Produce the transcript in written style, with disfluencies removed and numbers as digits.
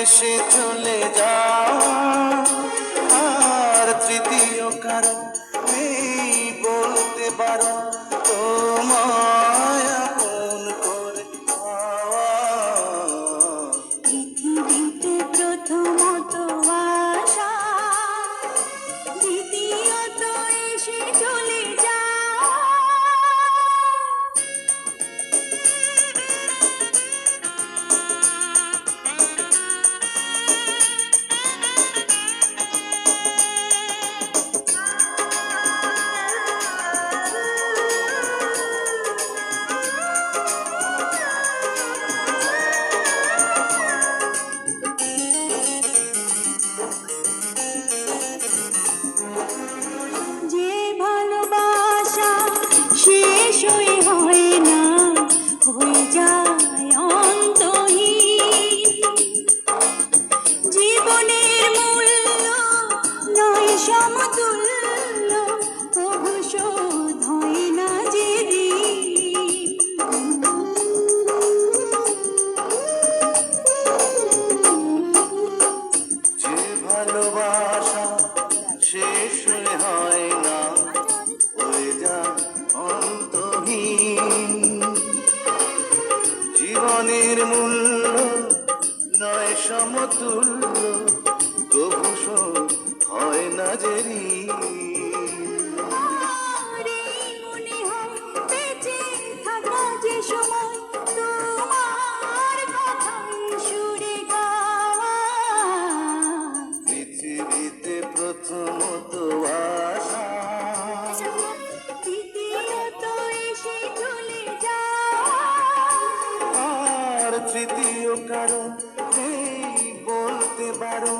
এসে চলে যাও, আর তৃতীয় কারণ নেই বলতে পারো তোমায় আপন করে পাওয়া। পৃথিবীতে প্রথমত আশা, দ্বিতীয়ত এসে চলে যাও। যে ভালোবাসা শেষই হয় না, হয়ে যায় অন্তহীন। জীবনের মূল্য নয় সমতুল্য, তবু শোধ হয় না যে যে ভালোবাসা শেষ হয় না, হয়ে যায় অন্তহীন। জীবনের মূল্য নয় সমতুল্য, তবু শোধ হয় না যে মনে হয় বেঁচে থাকা যে সময় তোমার কথাই সুরে গাওয়া। পৃথিবীতে প্রথমত আশা, দ্বিতীয়ত এসে চলে যাও। আর তৃতীয় কারণ নেই বলতে পারো